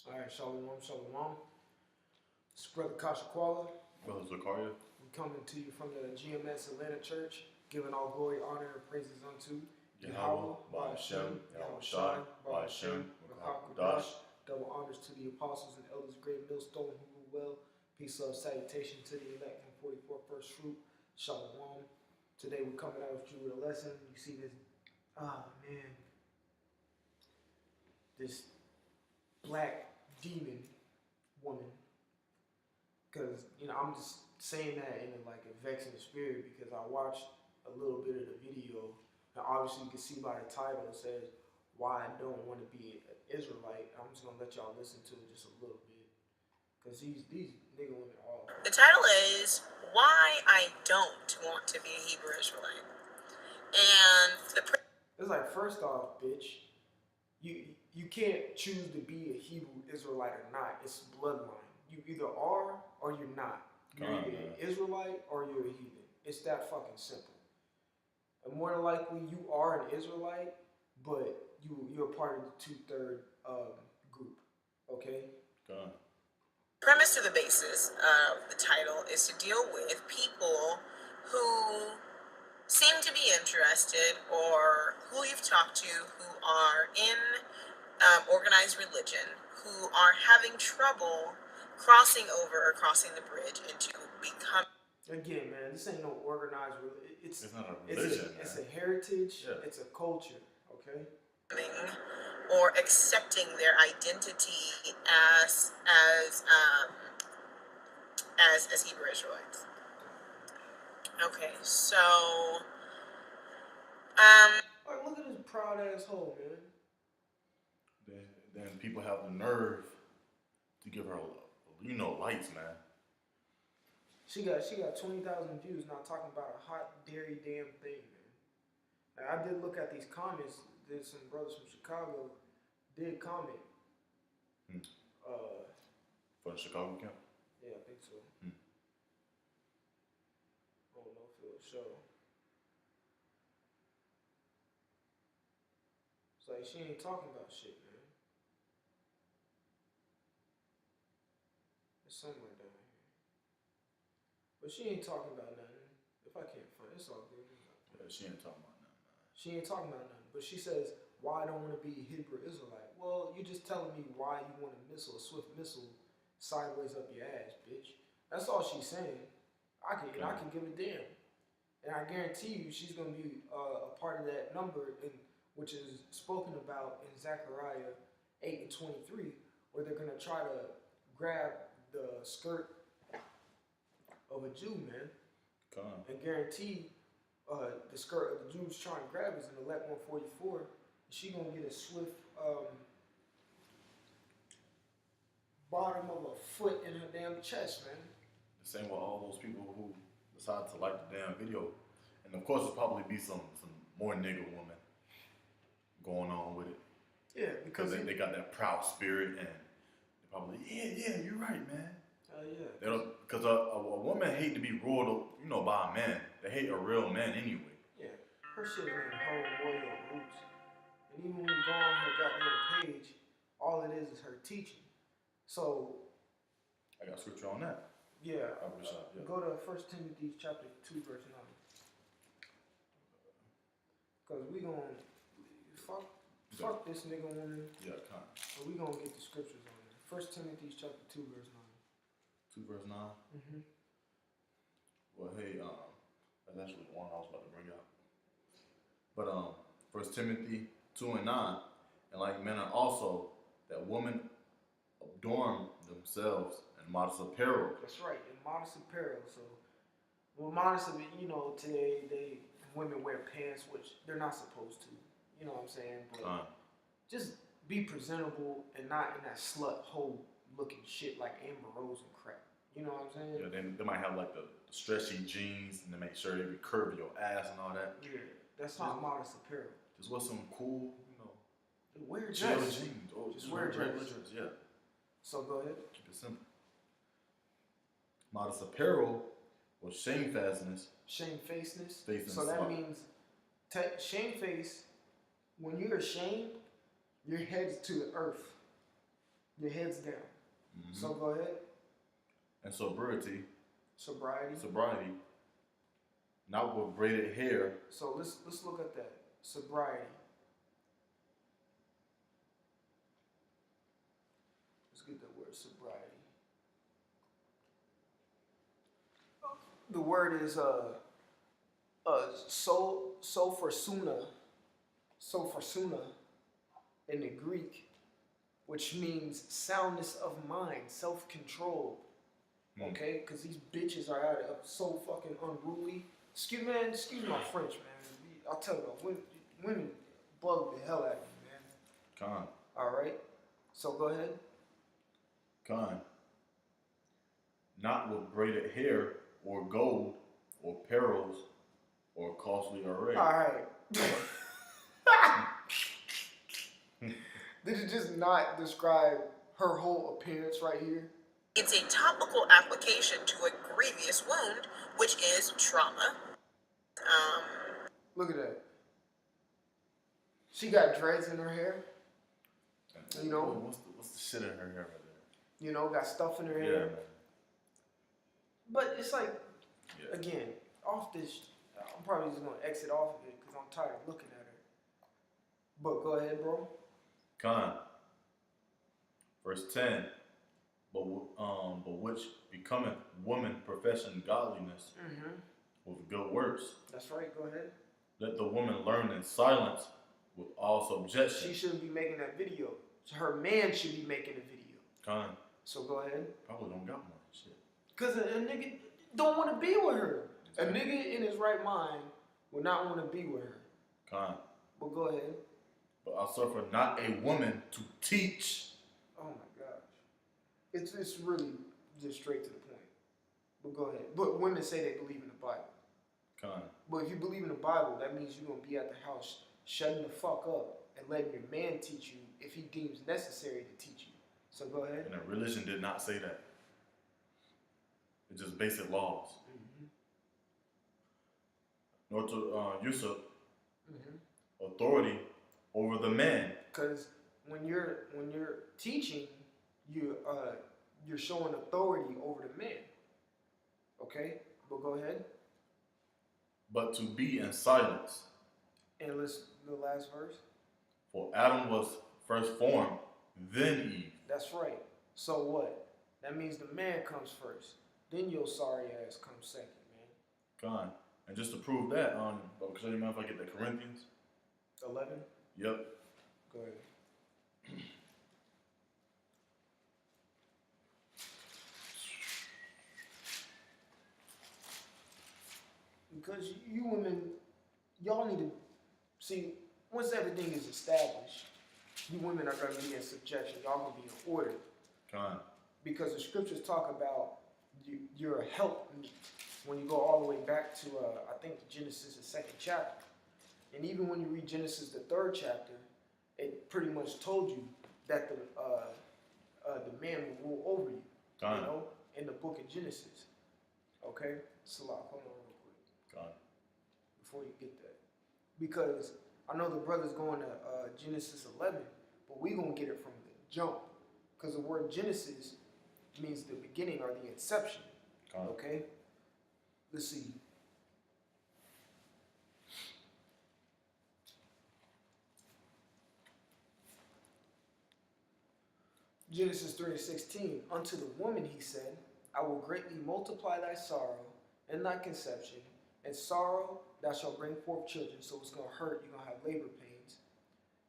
All right, shalom, shalom. It's Brother Kashakwala. Brother Zakaria. We're coming to you from the GMS Atlanta Church, giving all glory, honor, and praises unto Yahweh, Ba'ashem, Yahweh Shai, Ba'ashem, Makakudash. Double honors to the apostles and elders, great millstone who rule well. Peace, love, salutation to the elect from 44 first fruit. Shalom. Today we're coming out with you with a lesson. You see this, this black demon woman. Because, I'm just saying that in a vexing spirit because I watched a little bit of the video. And obviously you can see by the title it says, why I don't want to be an Israelite. I'm just going to let y'all listen to it just a little bit. Because these nigga women all... The title is, Why I Don't Want to Be a Hebrew Israelite. And it's like, first off, bitch, you can't choose to be a Hebrew Israelite or not. It's bloodline. You either are or you're not. You're either an Israelite or you're a heathen. It's that fucking simple. And more than likely, you are an Israelite, but you're part of the 2/3 group. Okay? God. Premise to the basis of the title is to deal with people who seem to be interested or who you've talked to who are in organized religion, who are having trouble crossing over or crossing the bridge into becoming. Again, man, this ain't no organized religion. It's not a religion. It's a heritage. Yeah. It's a culture. Okay. Or accepting their identity as Hebrew Israelites. Okay, so like, look at this proud asshole, man. Then people have the nerve to give her, lights, man. She got 20,000 views not talking about a hot dairy damn thing, man. Now, I did look at these comments. There's some brothers from Chicago did comment. For the Chicago camp? Yeah, I think so. I don't know if it'll show. It's like she ain't talking about shit, man. It's somewhere down here. But she ain't talking about nothing. If I can't find it, it's all good. Yeah, she ain't talking about nothing, man. She ain't talking about nothing. But she says, why I don't want to be a Hebrew Israelite. Well, you're just telling me why you want a swift missile, sideways up your ass, bitch. That's all she's saying. I can give a damn. And I guarantee you she's going to be a part of that number, which is spoken about in Zechariah 8:23, where they're going to try to grab the skirt of a Jew, man. And guarantee the skirt of the Jews trying to grab is in Elect 144. She gonna get a swift bottom of a foot in her damn chest, man. The same with all those people who decide to like the damn video. And of course, there'll probably be some more nigga women going on with it. Yeah, because they got that proud spirit and they probably, yeah, you're right, man. Yeah. Because a woman hate to be ruled, by a man. They hate a real man anyway. Yeah, her shit is named Home Royal Roots. And even when you go on her goddamn page, all it is her teaching. So I got scripture on that. Yeah. Go to 1 Timothy chapter 2, verse 9. Because we gonna fuck this nigga woman. Yeah, kind of. But we gonna get the scriptures on it. 1 Timothy chapter 2, verse 9. 2 verse 9? Mm-hmm. Well, hey, that's actually the one I was about to bring out. But 1 Timothy 2 and 9, and like men are also, that women adorn themselves in modest apparel. That's right, in modest apparel. So, modest, today women wear pants, which they're not supposed to. You know what I'm saying? But just be presentable and not in that slut hole looking shit like Amber Rose and crap. You know what I'm saying? Yeah, they might have like the stretchy jeans and to make sure they curve your ass and all that. Yeah, that's not modest apparel. Just wear some cool, wear chill dress. jeans. Oh, just wear regular dress. dress. Yeah. So go ahead. Keep it simple. Modest apparel or shamefastness. Shamefacedness. Faceness. So that means shamefaced. When you're ashamed, your head's to the earth. Your head's down. Mm-hmm. So go ahead. And sobriety, Sobriety. not with braided hair. So let's look at that. Sobriety. Let's get the word sobriety. The word is sophorsuna in the Greek, which means soundness of mind, self-control. Okay, because these bitches are out of so fucking unruly. Excuse my French, man. I'll tell you, women bug the hell out of me, man. Con. All right, so go ahead. Con. Not with braided hair or gold or pearls or costly array. All right. Did it just not describe her whole appearance right here? It's a topical application to a grievous wound, which is trauma. Look at that. She got dreads in her hair. You know. What's the shit in her hair right there? You know, got stuff in her Yeah, hair. man. But it's like, Yeah. again, off this. I'm probably just gonna exit off of it because I'm tired of looking at her. But go ahead, bro. Con. Verse 10. But which becometh woman profession godliness Mm-hmm. with good works. That's right. Go ahead. Let the woman learn in silence with all subjection. She shouldn't be making that video. Her man should be making the video. Con. So go ahead. Probably don't got one. Shit. Cause a nigga don't want to be with her. A nigga in his right mind would not want to be with her. Con. But go ahead. But I suffer not a woman to teach. Oh my gosh. It's really just straight to the point. But go ahead. But women say they believe in the Bible. Con. But if you believe in the Bible, that means you're gonna be at the house shutting the fuck up and letting your man teach you if he deems necessary to teach you. So go ahead. And the religion did not say that. It's just basic laws. Mm-hmm. Nor to usurp Mm-hmm. authority over the man. Because when you're teaching, you're showing authority over the man. Okay, but go ahead. But to be in silence. And listen to the last verse. For Adam was first formed, then Eve. That's right. So what? That means the man comes first. Then your sorry ass comes second, man. Con. And just to prove that, show you mind if I get the Corinthians? 11. Yep. Go ahead. Because you women, y'all need to see, once everything is established, you women are going to be in subjection. Y'all going to be in order. Con. Because the scriptures talk about you're a helpmeet. When you go all the way back to, I think, Genesis, the 2nd chapter. And even when you read Genesis, the 3rd chapter, it pretty much told you that the man will rule over you. Con. You know, in the book of Genesis. Okay? Salah, hold on real quick. Con. Before you get that. Because I know the brother's going to Genesis 11, but we're going to get it from the jump. Because the word Genesis means the beginning or the inception. Con. Okay? Let's see. Genesis 3:16. Unto the woman he said, I will greatly multiply thy sorrow and thy conception, and sorrow thou shalt bring forth children. So it's going to hurt. You're going to have labor pains.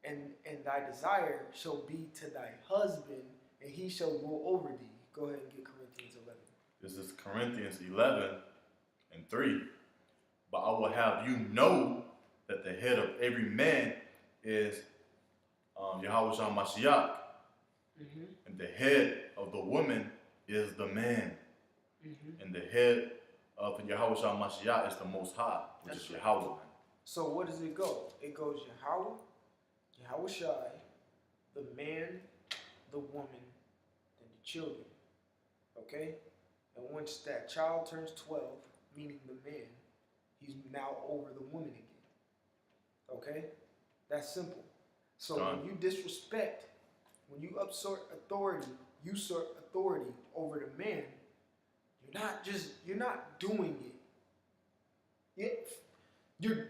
And thy desire shall be to thy husband, and he shall rule over thee. Go ahead and get Corinthians 11. This is Corinthians 11:3. But I will have you know that the head of every man is Yahweh Shah Mashiach. Mm-hmm. And the head of the woman is the man. Mm-hmm. And the head of Yahweh Shah Mashiach is the Most High, which That's is right. Yahweh. So what does it go? It goes Yahweh Shai, the man, the woman, and the children. Okay? And once that child turns 12, meaning the man, he's now over the woman again. Okay? That's simple. So Done. when you disrespect when you usurp authority over the man, you're not doing it. You're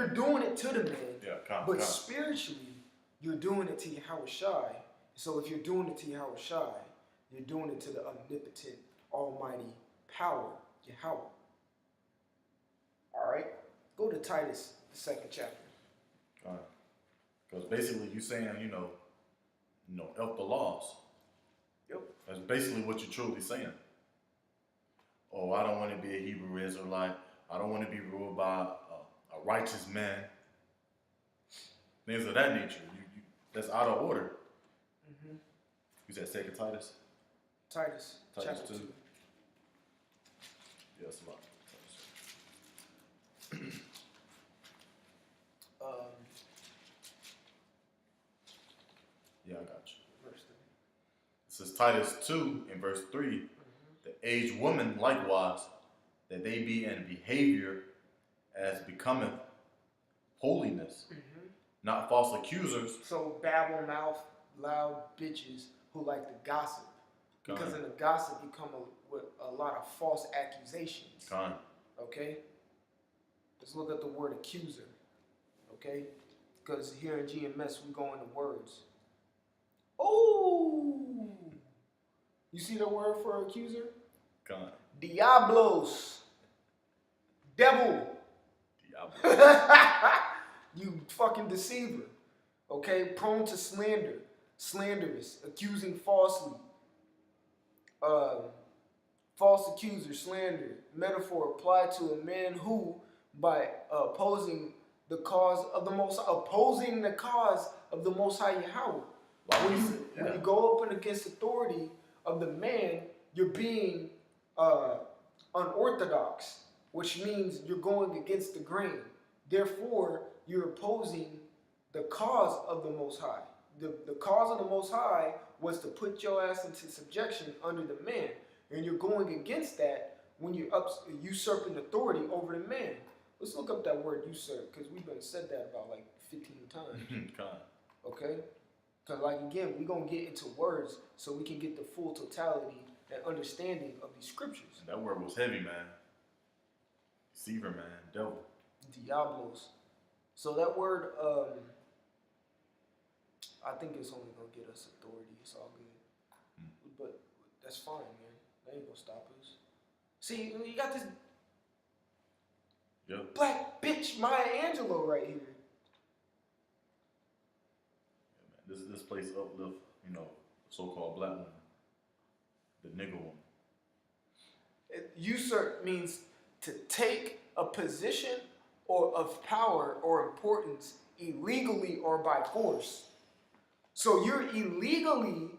doing it to the man. Yeah, But spiritually, you're doing it to Yahweh Shai. So if you're doing it to Yahweh Shai, you're doing it to the omnipotent, almighty power, Yahweh. All right? Go to Titus, the 2nd chapter. Because basically you're saying, help the laws. Yep. That's basically what you're truly saying. Oh, I don't want to be a Hebrew Israelite. I don't want to be ruled by a righteous man. Things of that nature. That's out of order. Mm-hmm. You said 2nd Titus? Titus chapter 2. Yeah, that's a lot. Yeah, I got you. Verse 3. It says Titus 2 in verse 3, the aged woman likewise, that they be in behavior as becometh holiness, not false accusers. So babble mouth, loud bitches who like to gossip. Because in the gossip you come with a lot of false accusations. Okay? Let's look at the word accuser. Okay? Because here in GMS we go into words. Oh! You see the word for accuser? Diablos. Devil. You fucking deceiver. Okay? Prone to slander. Slanderous. Accusing falsely. False accuser. Slander. Metaphor applied to a man who, by opposing the cause of the Most High Yahweh. When you go up and against authority of the man, you're being unorthodox, which means you're going against the grain. Therefore, you're opposing the cause of the Most High. The cause of the Most High was to put your ass into subjection under the man. And you're going against that when you're usurping authority over the man. Let's look up that word usurp, because we've been said that about like 15 times. Okay? Because like again, we're going to get into words so we can get the full totality and understanding of these scriptures. That word was heavy, man. Deceiver, man. Devil. Diablos. So that word, I think it's only going to get us authority. It's all good. But that's fine, man. That ain't going to stop us. See, you got this black bitch Maya Angelou right here. Yeah, man. This place uplift, so-called black woman. The nigga woman. Usurp means to take a position or of power or importance illegally or by force. So you're illegally,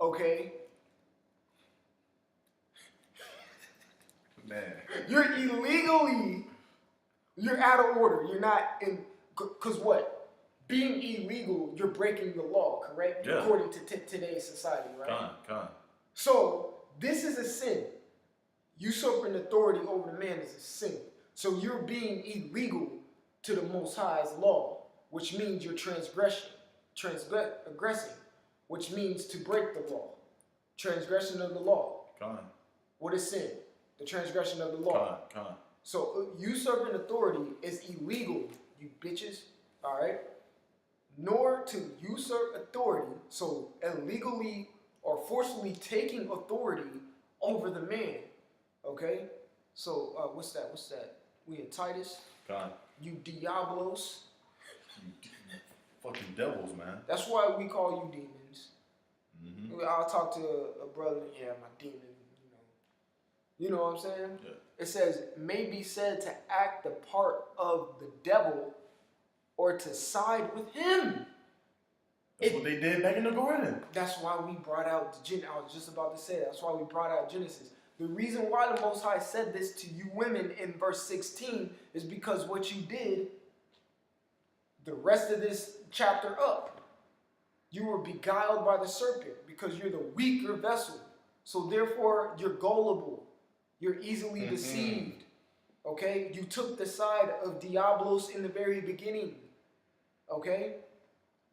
okay? Man. You're out of order. You're not in, because what? Being illegal, you're breaking the law, correct? Yeah. According to today's society, right? Con. So this is a sin. Usurping authority over the man is a sin. So you're being illegal to the Most High's law, which means you're transgressing, which means to break the law. Transgression of the law. Con. What is sin? The transgression of the law. Con. So usurping authority is illegal, you bitches. All right? Nor to usurp authority, so illegally or forcefully taking authority over the man. Okay? So what's that? We in Titus. Con. You Diablos. You fucking devils, man. That's why we call you demons. I'll talk to a brother. Yeah, my demon. You know what I'm saying? Yeah. It says may be said to act the part of the devil or to side with him. That's what they did back in the garden. That's why we brought out I was just about to say that. That's why we brought out Genesis. The reason why the Most High said this to you women in verse 16 is because what you did the rest of this chapter up. You were beguiled by the serpent because you're the weaker vessel. So therefore, you're gullible. You're easily deceived. Okay? You took the side of Diablos in the very beginning. Okay?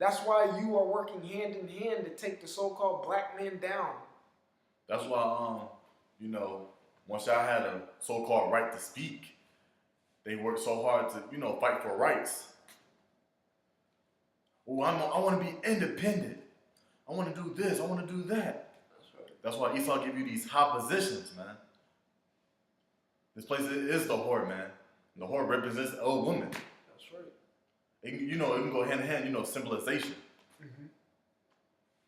That's why you are working hand in hand to take the so-called black man down. That's why, you know, once y'all had a so-called right to speak, they worked so hard to, you know, fight for rights. Oh, I want to be independent. I want to do this. I want to do that. That's right. That's why Esau give you these high positions, man. This place is the whore, man. And the whore represents a woman. That's right. It can go hand in hand, you know, symbolization. Mm-hmm.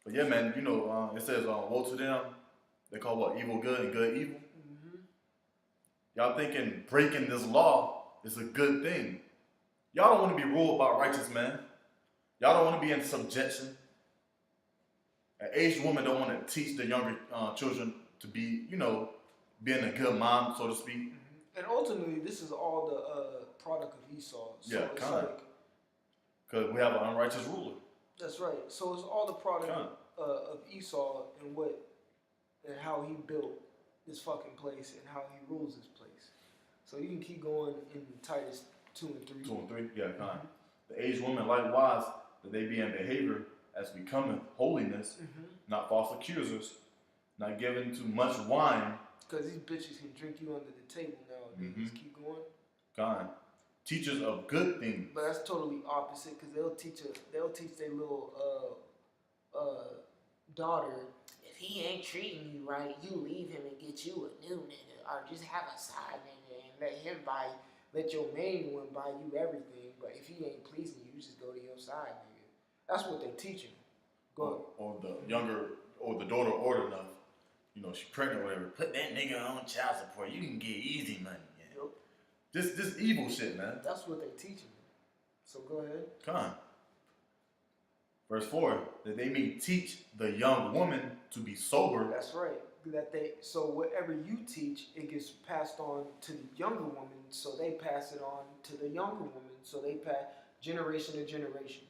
But yeah, man, you know, it says, woe to them. They call what? Evil good and good evil. Mm-hmm. Y'all thinking breaking this law is a good thing. Y'all don't want to be ruled by righteous men. Y'all don't want to be in subjection. An aged woman don't want to teach the younger children to be, you know, being a good mom, so to speak. Mm-hmm. And ultimately, this is all the product of Esau. So Yeah, it's kind. like, Because we have an unrighteous ruler. that's right. So it's all the product Kind. of Esau and how he built this fucking place and how he rules this place. So you can keep going in Titus 2 and 3. 2 and 3, yeah, kind. The aged woman likewise, that they be in behavior as becoming holiness, Mm-hmm. not false accusers, not given too much wine, Because these bitches can drink you under the table nowadays. Mhm. Keep going. kind. Teachers of good things. But that's totally opposite because they'll teach their little daughter, if he ain't treating you right, you leave him and get you a new nigga, or just have a side nigga and let your main one buy you everything. But if he ain't pleasing you, you just go to your side nigga. That's what they teaching. Go. Or the younger, or the daughter old enough, you know, she pregnant or whatever, put that nigga on child support. You can get easy money. Yeah. Yep. This evil shit, man. That's what they teaching. So go ahead. Come on. Verse 4, that they may teach the young woman to be sober. That's right. So whatever you teach, it gets passed on to the younger woman, so they pass it on to the younger woman, so they pass generation to generation.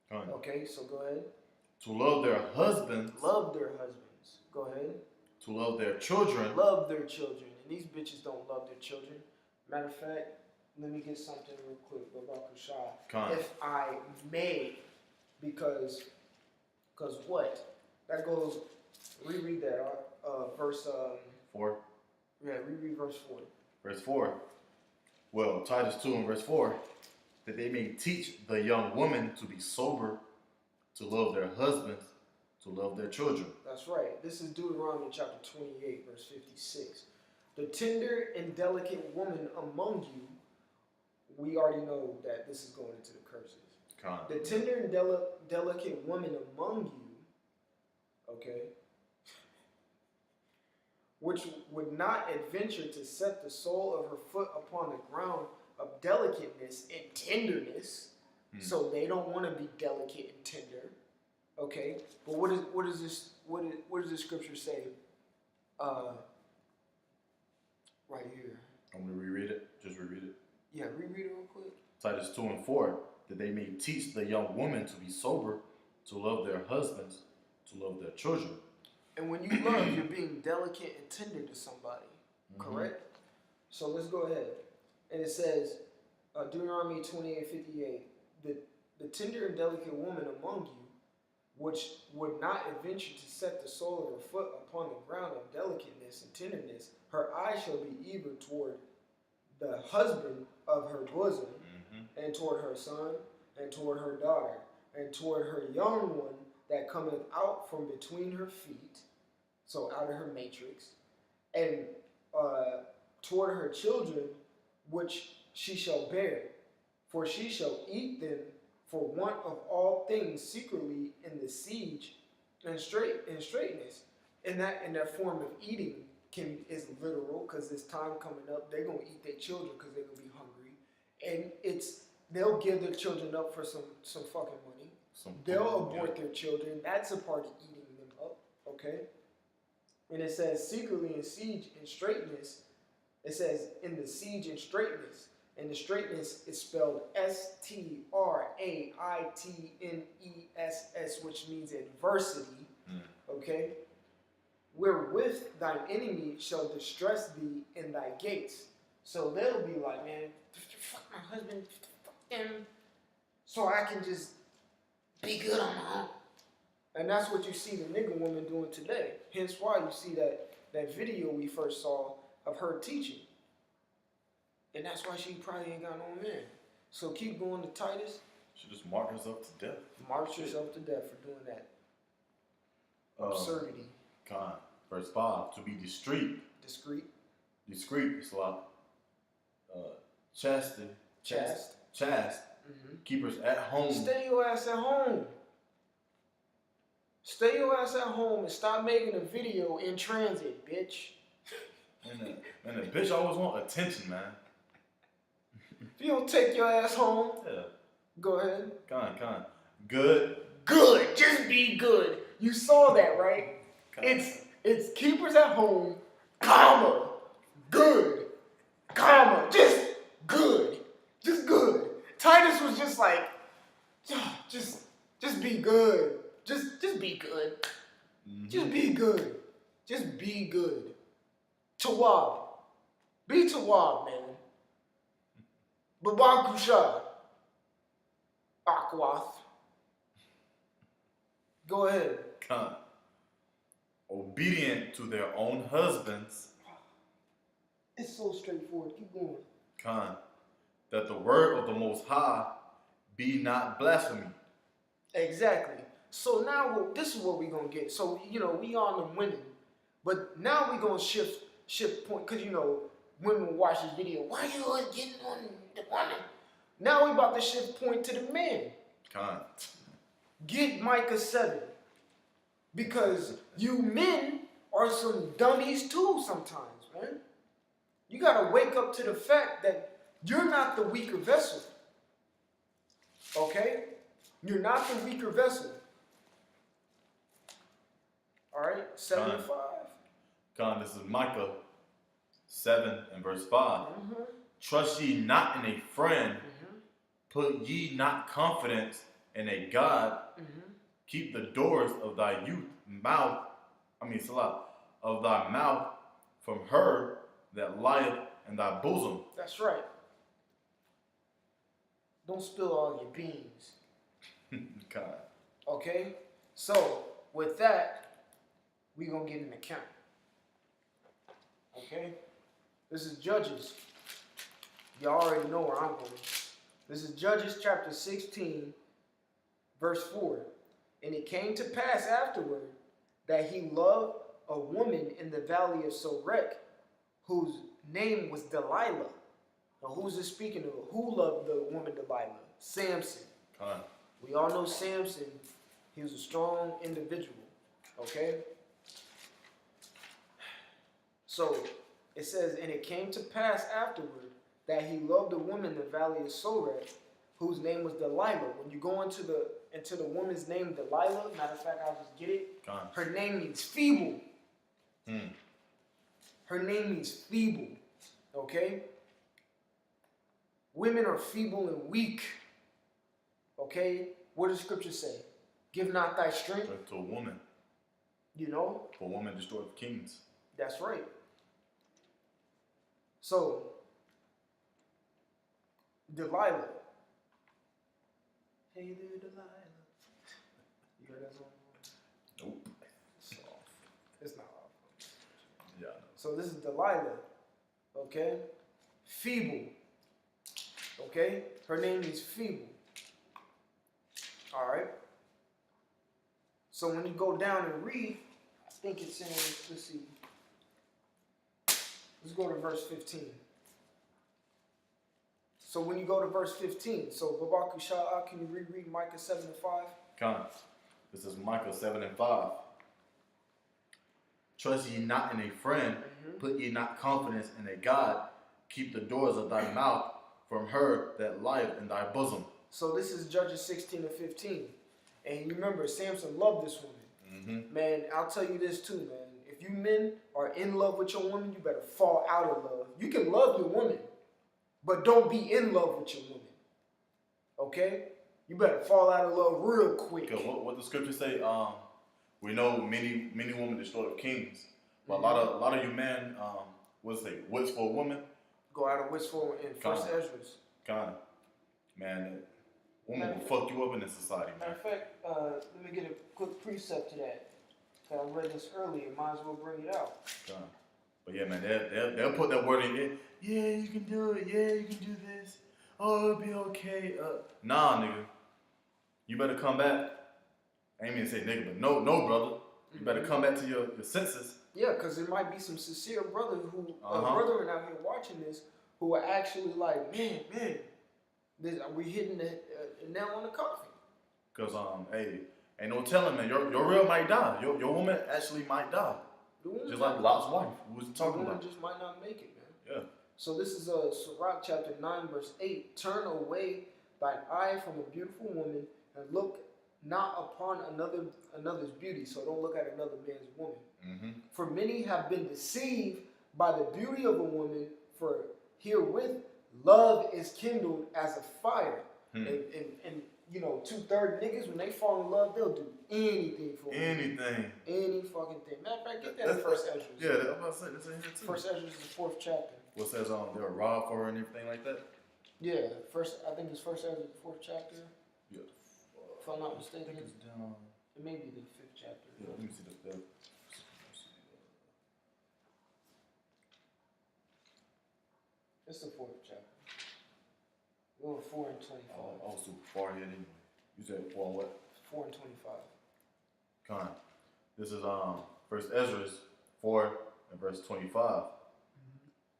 Come on. Okay, so go ahead. To love their husbands, Love their husbands. Go ahead. to love their children. Love their children. And these bitches don't love their children. Matter of fact, let me get something real quick about Kushai. Come on. If I may, because what? That goes, reread that, verse, 4. reread verse 4. Verse 4. Well, Titus 2 and verse 4. That they may teach the young woman to be sober, to love their husbands, to love their children. That's right. This is Deuteronomy chapter 28, verse 56. The tender and delicate woman among you, we already know that this is going into the curses. Come on. The tender and delicate woman among you, okay, which would not adventure to set the sole of her foot upon the ground of delicateness and tenderness, so they don't want to be delicate and tender, okay. But what does this scripture say? Right here. I'm going to reread it. Just reread it. Yeah, reread it real quick. Titus 2 and 4. That they may teach the young woman to be sober, to love their husbands, to love their children. And when you love, you're being delicate and tender to somebody, correct? So let's go ahead. And it says, Deuteronomy 28:58, the tender and delicate woman among you, which would not adventure to set the sole of her foot upon the ground of delicateness and tenderness, her eye shall be even toward the husband of her bosom, and toward her son, and toward her daughter, and toward her young one that cometh out from between her feet, so out of her matrix, and toward her children, which she shall bear, for she shall eat them for want of all things secretly in the siege and straightness. And that form of eating is literal, because this time coming up, they're gonna eat their children because they're gonna be hungry, and they'll give their children up for some fucking money. They'll abort their children. That's a part of eating them up, okay? And it says secretly in siege and straightness. It says in the siege and straightness. And the straightness is spelled STRAIGHTNESS, which means adversity, okay? Wherewith thine enemy shall distress thee in thy gates. So they'll be like, man, fuck my husband, fuck them, so I can just Be good on my own. And that's what you see the nigga woman doing today. Hence why you see that video we first saw of her teaching. And that's why she probably ain't got no man. So keep going to Titus. She just marked herself to death. March yourself to death for doing that. Absurdity. Con. Verse 5. To be discreet. Discreet. Discreet. It's like chaste. Mm-hmm. Keepers at home. Stay your ass at home. Stay your ass at home and stop making a video in transit, bitch. And the bitch always want attention, man. If you don't take your ass home, Yeah. go ahead. Con. Good. Good. Just be good. You saw that, right? Con. It's keepers at home, comma, good, comma, just good. Just good. Titus was just like, just be good. Just be good. Mm-hmm. Just be good. Just be good. Tawab. Be Tawab, man. Babakusha. Akwath. Go ahead. Con. Obedient to their own husbands. It's so straightforward. Keep going. Con. That the word of the Most High be not blasphemy. Exactly. So now this is what we're going to get. So, we on them winning. But now we're going to shift point. Because, women will watch this video. Why you always getting on the woman? Now we about to shift point to the men. Con. Get Micah 7. Because you men are some dummies too sometimes, man. You got to wake up to the fact that you're not the weaker vessel. Okay? You're not the weaker vessel. All right? 7 and 5. Con, this is Micah 7 and verse 5. Mm-hmm. Trust ye not in a friend. Mm-hmm. Put ye not confidence in a God. Mm-hmm. Keep the doors of thy of thy mouth from her that lieth in thy bosom. That's right. Don't spill all your beans. God. Okay? So, with that, we're going to get an account. Okay? This is Judges. Y'all already know where I'm going. This is Judges chapter 16, verse 4. And it came to pass afterward that he loved a woman in the valley of Sorek, whose name was Delilah. Now, who's this speaking of? Who loved the woman Delilah? Samson. God. We all know Samson. He was a strong individual. Okay? So, it says, and it came to pass afterward that he loved a woman in the valley of Sorek, whose name was Delilah. When you go into the woman's name, Delilah, matter of fact, I'll just get it. God. Her name means feeble. Hmm. Her name means feeble. Okay? Women are feeble and weak. Okay? What does scripture say? Give not thy strength. To a woman. To a woman destroyed kings. That's right. So, Delilah. Hey there, Delilah. You heard that song? Nope. It's off. It's not off. Yeah, I know. So this is Delilah. Okay? Feeble. Okay? Her name is Feeble. Alright? So when you go down and read, I think it's in, let's see. Let's go to verse 15. So when you go to verse 15, so Babaku Sha'ah, can you reread Micah 7 and 5? God. This is Micah 7 and 5. Trust ye not in a friend, put ye not confidence in a God. Keep the doors of thy mouth from her that lieth in thy bosom. So this is Judges 16 and 15. And you remember, Samson loved this woman. Mm-hmm. Man, I'll tell you this too, man. If you men are in love with your woman, you better fall out of love. You can love your woman, but don't be in love with your woman. Okay? You better fall out of love real quick. Because what the scripture say? We know many women destroy kings, but a lot of you men, what's it say? Wits for a woman. Go out of wistful in First Ezra's. Kind of, man. Woman will fuck you up in this society, Matter man. of fact, let me get a quick precept to that. 'Cause I read this earlier. Might as well bring it out. Done. But yeah, man, they'll put that word in there. Yeah, you can do it. Yeah, you can do this. Oh, it'll be okay. Nah, nigga. You better come back. I ain't mean to say nigga, but no, brother. You better come back to your senses. Yeah, because there might be some sincere brethren Uh-huh. brethren out here watching this who are actually like, man, we hitting the nail on the coffin. Cause hey, ain't no telling, man. Your real might die. Your woman actually might die. The woman Just like Lot's wife, we was the talking woman about. just might not make it, man. Yeah. So this is Sirach chapter 9, verse 8. Turn away thine eye from a beautiful woman and look not upon another's beauty. So don't look at another man's woman. Mm-hmm. For many have been deceived by the beauty of a woman, for herewith love is kindled as a fire. Hmm. And you know, 2/3 niggas, when they fall in love, they'll do anything for women. Anything. Any fucking thing. Matter of fact, get that in First Ezra. Yeah, I'm about to say that's in here too. First Ezra is the 4th chapter. What says they'll rob for her and everything like that? Yeah, I think it's First Ezra, the 4th chapter. Yeah. If I'm not I mistaken, think it's down. it may be the 5th chapter. Yeah, let me see the. It's the 4th chapter. We're on 4 and 25. I was too far ahead anyway. You said 4 and what? 4 and 25. Con. This is First Ezra 4 and verse 25.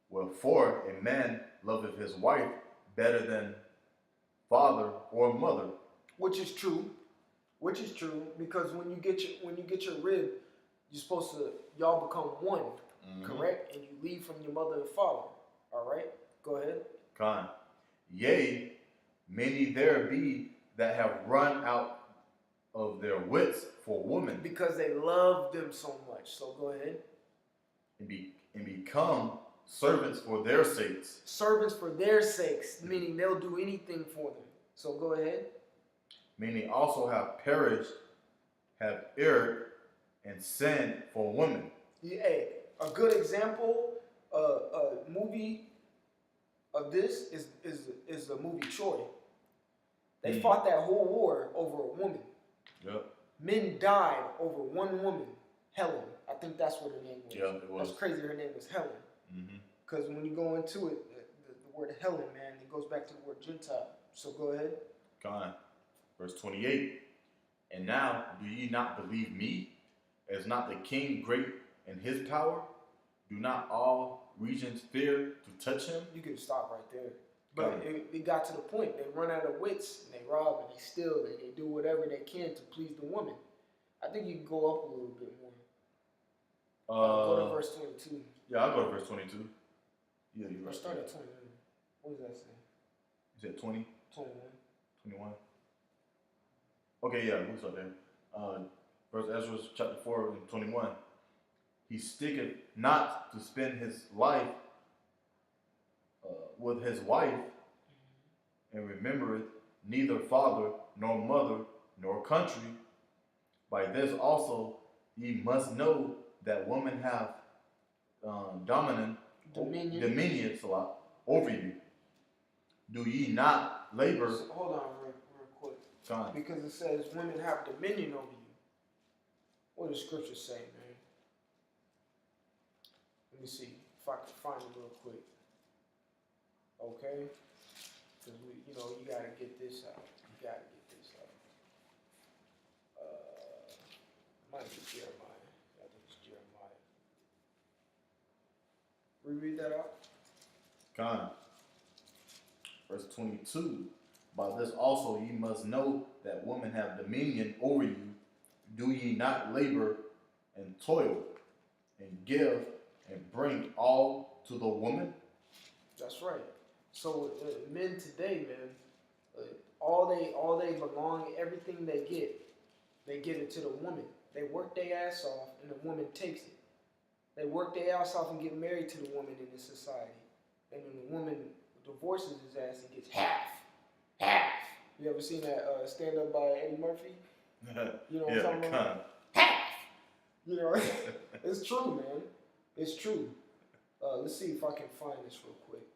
Wherefore a man loveth his wife better than father or mother. Which is true. Which is true, because when you get your rib, you're supposed to y'all become one, correct? And you leave from your mother and father. All right, go ahead. Con. Yea, many there be that have run out of their wits for women Because they love them so much. So go ahead. and become servants for their sakes. Servants for their sakes, meaning they'll do anything for them. So go ahead. Many also have perished, have erred, and sinned for women. Yeah, hey, a good example, a movie of this is the movie Troy. They fought that whole war over a woman. Yep. Men died over one woman, Helen. I think that's what her name was. Yeah, it was. That's crazy. Her name was Helen. Mm-hmm. Because when you go into it, the word Helen, man, it goes back to the word Gentile. So go ahead. Con. Verse 28. And now do ye not believe me? Is not the king great in his power? Do not all regions fear to touch him? You can stop right there. But it got to the point. They run out of wits, and they rob, and they steal, and they do whatever they can to please the woman. I think you can go up a little bit more. Go to verse 22. Yeah, I'll go to verse 22. Yeah, you're Or right. start at 21. What does that say? You said 20? 21. 21? Okay, yeah, we'll start there. Verse Ezra chapter 4 and 21. He sticketh not to spend his life with his wife, and remembereth neither father, nor mother, nor country. By this also ye must know that women have dominion over you. Do ye not labor? So, hold on real quick. Time. Because it says women have dominion over you. What does scripture say, man? Let me see if I can find it real quick. Okay? Because you gotta get this out. You gotta get this out. Might be Jeremiah. I think it's Jeremiah. Reread that out. Con. Verse 22. By this also ye must know that women have dominion over you. Do ye not labor and toil and give and bring all to the woman? That's right. So men today, man, all they belong, everything they get it to the woman. They work their ass off, and the woman takes it. They work their ass off and get married to the woman in this society, and then the woman divorces his ass and gets half. You ever seen that stand up by Eddie Murphy? You know what I'm talking about? Half. You know, it's true, man. It's true. Let's see if I can find this real quick.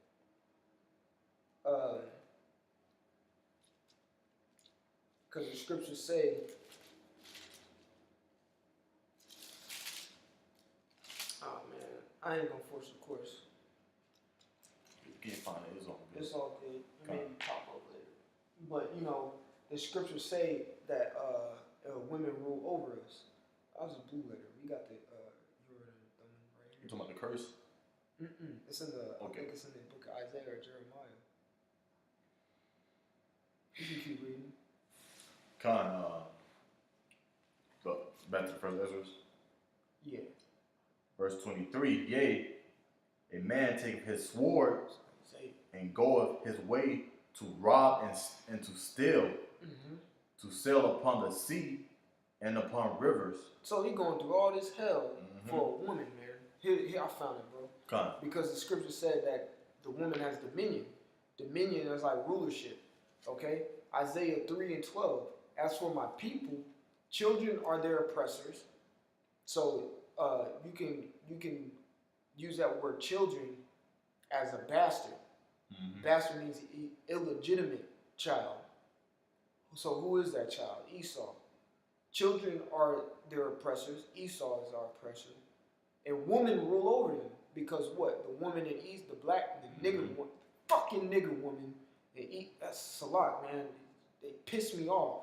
Because the scriptures say, oh man, I ain't gonna force the course. You can't find it. It's all good. It's all good. Maybe pop up later. But you know, the scriptures say that women rule over us. That was a blue letter. We got the right You here. talking about the curse? It's in the. Okay. I think it's in the book of Isaiah or Jeremiah. You can keep reading. But back to the first Ezra. Yeah. Verse 23. Yea, a man taketh his sword Say. and goeth his way to rob and to steal, to sail upon the sea and upon rivers. So he going through all this hell for a woman, man. Here I found it, bro. Because the scripture said that the woman has dominion. Dominion is like rulership. Okay? Isaiah 3:12. As for my people, children are their oppressors. So you can use that word children as a bastard. Bastard means illegitimate child. So who is that child? Esau. Children are their oppressors. Esau is our oppressor. And women rule over them. Because what? The woman in East, the black, the nigger woman, fucking nigger woman, that's a lot, man. They piss me off.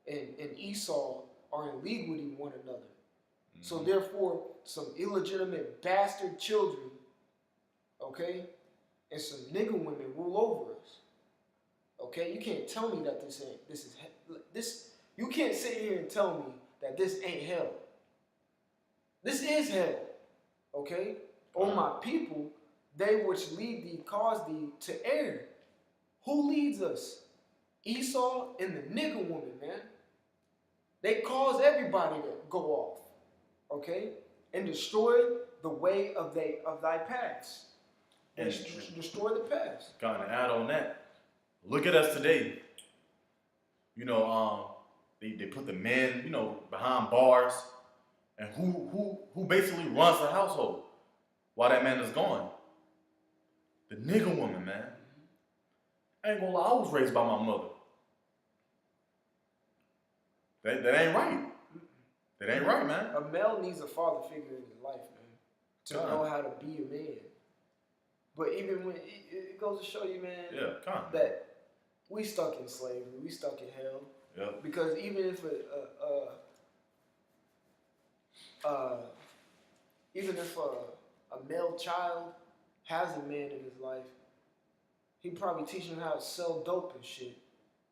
And Esau are in league with one another. So therefore, some illegitimate bastard children, okay, and some nigger women rule over us. Okay, you can't tell me that this. You can't sit here and tell me that this ain't hell. This is hell. Okay, O my people, they which lead thee cause thee to err. Who leads us? Esau and the nigger woman, man. They cause everybody to go off. Okay, and destroy the way of thy paths. And destroy the past. Kind of add on that. Look at us today. You know, they put the men, you know, behind bars, and who basically runs the household while that man is gone? The nigger woman, man. I ain't gonna lie, I was raised by my mother. That ain't right. That ain't right, man. A male needs a father figure in his life, man, to know how to be a man. But even when it goes to show you, man, that we stuck in slavery, we stuck in hell. Yeah. Because even if a male child has a man in his life, he probably teaching him how to sell dope and shit,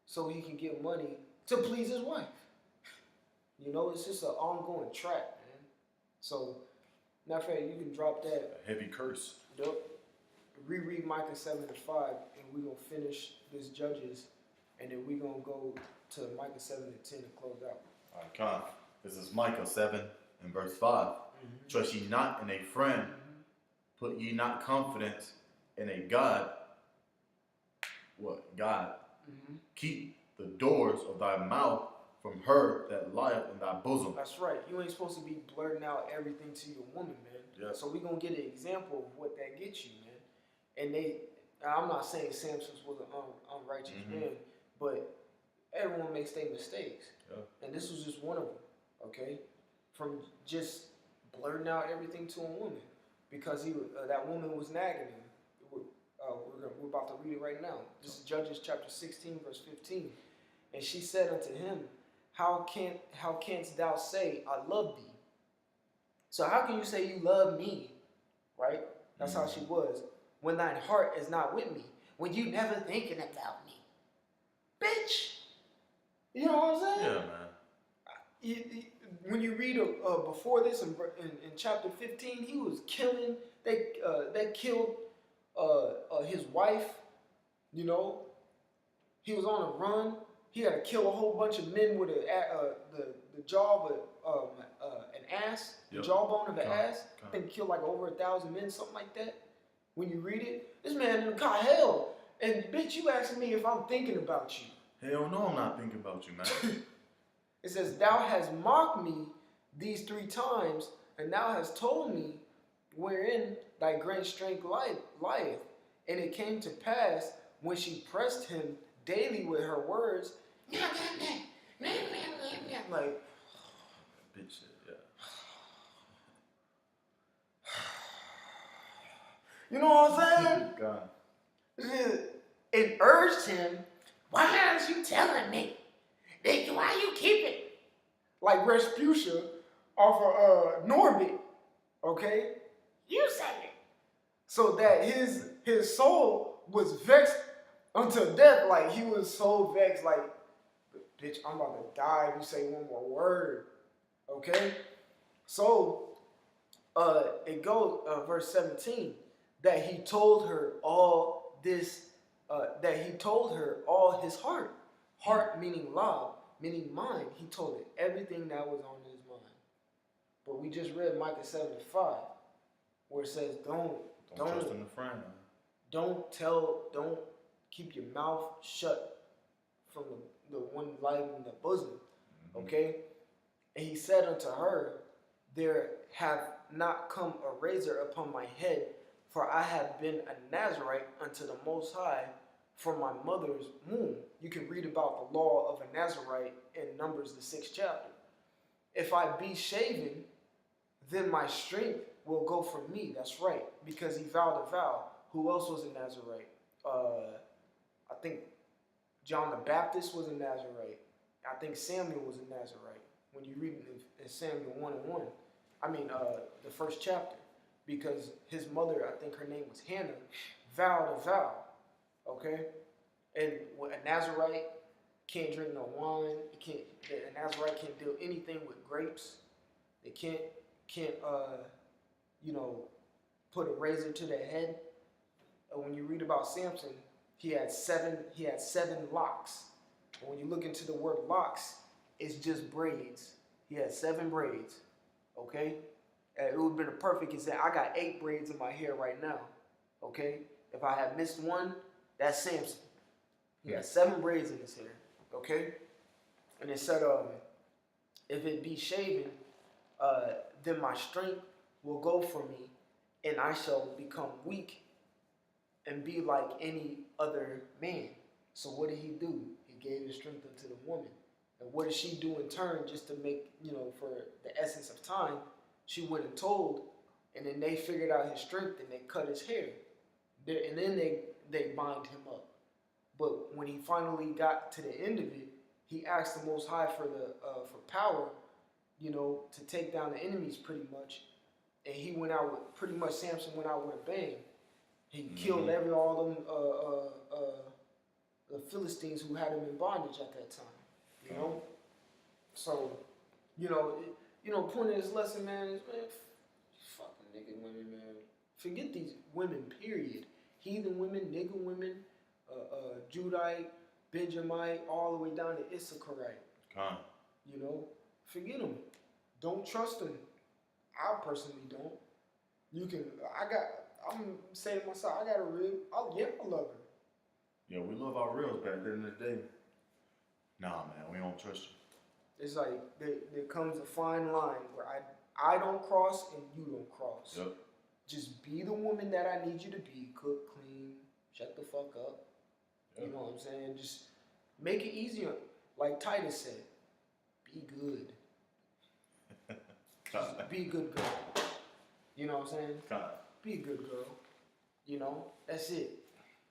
so he can get money to please his wife. You know, it's just an ongoing trap, man. So, matter of fact, you can drop that. A heavy curse. Yep. Reread Micah 7:5, and we're going to finish this Judges, and then we're going to go to Micah 7:10 to close out. All right, come on. This is Micah 7 and verse 5. Trust ye not in a friend, put ye not confidence in a God. What? God. Keep the doors of thy mouth from her that lieth in thy bosom. That's right. You ain't supposed to be blurting out everything to your woman, man. Yeah. So we're going to get an example of what that gets you, man. And I'm not saying Samson was an unrighteous man, but everyone makes their mistakes. Yeah. And this was just one of them, okay? From just blurting out everything to a woman because that woman was nagging him. We're about to read it right now. This is Judges chapter 16, verse 15. And she said unto him, How canst thou say, I love thee? So how can you say you love me? Right? That's how she was. When thine heart is not with me. When you never thinking about me. Bitch! You know what I'm saying? Yeah, man. When you read before this in chapter 15, he was killing. They killed his wife. You know, he was on a run. He had to kill a whole bunch of men with the jaw of an ass, the jawbone of an ass. I think killed like over 1,000 men, something like that. When you read it, this man caught hell. And bitch, you asking me if I'm thinking about you. Hell no, I'm not thinking about you, man. It says, Thou hast mocked me these 3 times, and thou hast told me wherein thy great strength lieth. And it came to pass, when she pressed him daily with her words, Like, Bitch shit, yeah. you know what I'm saying? God. It urged him, why aren't you telling me? Why you keep it? Like Respucia off of Norbit, okay? You said it. So that his soul was vexed until death. Like, he was so vexed, like, bitch, I'm about to die if you say one more word, okay? So, it goes, verse 17, that he told her all this, that he told her all his heart. Heart meaning lav, meaning mind. He told her everything that was on his mind. But we just read Micah 7:5, where it says, don't Trust in the friend. don't keep your mouth shut from the one life in the bosom, okay? And he said unto her, there have not come a razor upon my head, for I have been a Nazarite unto the Most High from my mother's womb. You can read about the law of a Nazarite in Numbers, the 6th chapter. If I be shaven, then my strength will go from me. That's right, because he vowed a vow. Who else was a Nazarite? I think John the Baptist was a Nazarite. I think Samuel was a Nazarite. When you read in Samuel 1:1, I mean the first chapter, because his mother, I think her name was Hannah, vowed a vow. Okay, and a Nazarite can't drink no wine. A Nazarite can't do anything with grapes. They can't put a razor to their head. When you read about Samson, he had seven locks. And when you look into the word locks, it's just braids. He had 7 braids. Okay? It would have been a perfect example. I got 8 braids in my hair right now. Okay? If I had missed one, that's Samson. He had 7 braids in his hair. Okay? And it said, if it be shaven, then my strength will go from me, and I shall become weak and be like any other man. So what did he do? He gave his strength unto the woman. And what did she do in turn, just to make, for the essence of time? She went and told, and then they figured out his strength, and they cut his hair. And then they bind him up. But when he finally got to the end of it, he asked the Most High for power, to take down the enemies pretty much. And he went out with, pretty much Samson went out with a bang. He killed all them the Philistines who had him in bondage at that time. So, point of this lesson, man, is, man, fucking nigga women, man. Forget these women, period. Heathen women, nigga women, Judite, Benjamite, all the way down to Issacharite. Forget them. Don't trust them. I personally don't. I'm saying to myself, I got a rib. I love her. Yeah, we love our reels, but at the end of the day, nah, man, we don't trust you. It's like there comes a fine line where I don't cross and you don't cross. Yep. Just be the woman that I need you to be. Cook, clean, shut the fuck up. Yep. You know what I'm saying? Just make it easier. Like Titus said, be good. Just be a good girl. You know what I'm saying? Be a good girl. That's it.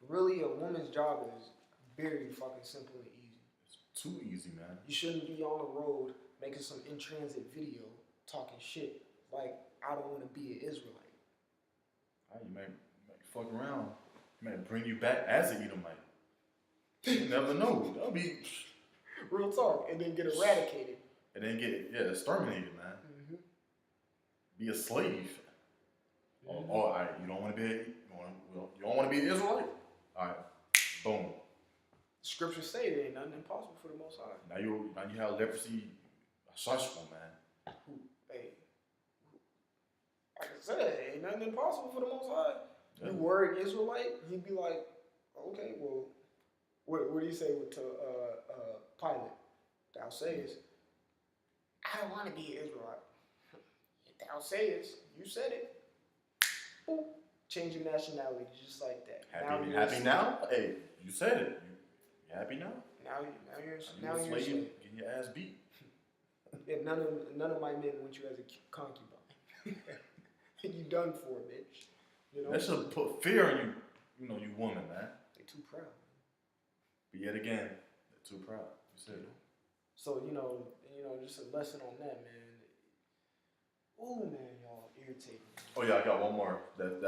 Really, a woman's job is very fucking simple and easy. It's too easy, man. You shouldn't be on the road making some in-transit video talking shit like, I don't want to be an Israelite. You may fuck around. It may bring you back as an Edomite. You never know. That'll be real talk, and then get eradicated. And then get exterminated, man. Mm-hmm. Be a slave. Mm-hmm. All right, you don't want to be an Israelite? All right, boom. Scriptures say there ain't nothing impossible for the Most High. Now you have leprosy, sexual, man. Hey, like I said, ain't nothing impossible for the Most High. Yeah. You word Israelite, he'd be like, okay, well, what do you say to Pilate? Thou sayest, I don't want to be an Israelite. Thou sayest, you said it. Boop. Change your nationality just like that. Happy now? Hey, you said it. You happy now? Now you're a slave, slave. getting your ass beat. Yeah, none of my men want you as a concubine. You done for, bitch. You know. That should put fear in you. You know, you woman, man. They too proud. But yet again, they're too proud. You said it. So just a lesson on that, man. Oh man, y'all irritating me. Oh yeah, I got one more. That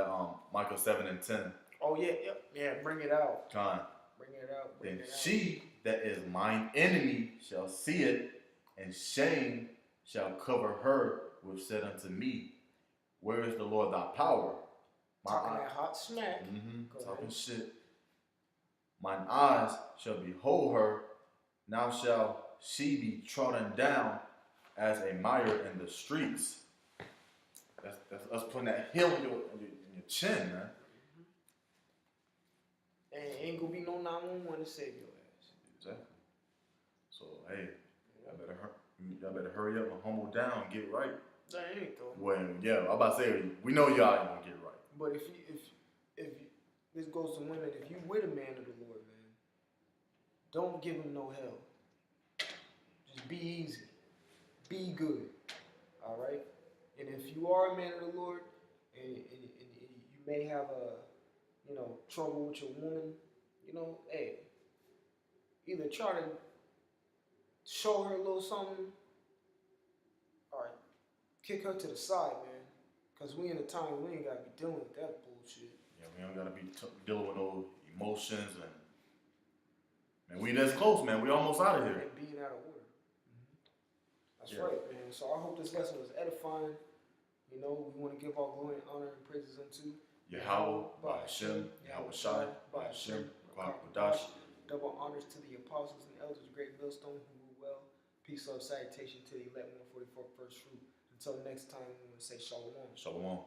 Micah 7:10. Oh yeah, bring it out. Con. Bring it out. Bring Then it out. she that is mine enemy shall see it, and shame shall cover her, which said unto me, where is the Lord thy power? Talking that hot smack. Go Talking ahead. shit. Mine eyes shall behold her. Now shall she be trodden down as a mire in the streets. That's us putting that heel in your chin, man. And ain't gonna be no 911 to save your ass. Exactly. So hey, y'all better hurry up and humble down and get right. That ain't though. Well, yeah, I'm about to say we know y'all ain't gonna get right. But if this goes to women, if you with a man of the Lord, man, don't give him no hell. Just be easy. Be good. All right? And if you are a man of the Lord and you may have trouble with your woman, hey, either try to show her a little something or kick her to the side, man. Because we in a time we ain't got to be dealing with that bullshit. Yeah, we don't gotta be dealing with no emotions and we this close, man. We almost out of here. And being out of order. That's Yeah. right, man. So I hope this lesson was edifying. We want to give all glory and honor and praises unto Yahweh, Ba'ashem, Yahweh Shai, Ba'ashem, Kwakadash. Double honors to the apostles and elders, great millstone who rule well. Peace, love, salutation to the elect 144 first fruit. Until next time, we want to say shalom. Shalom.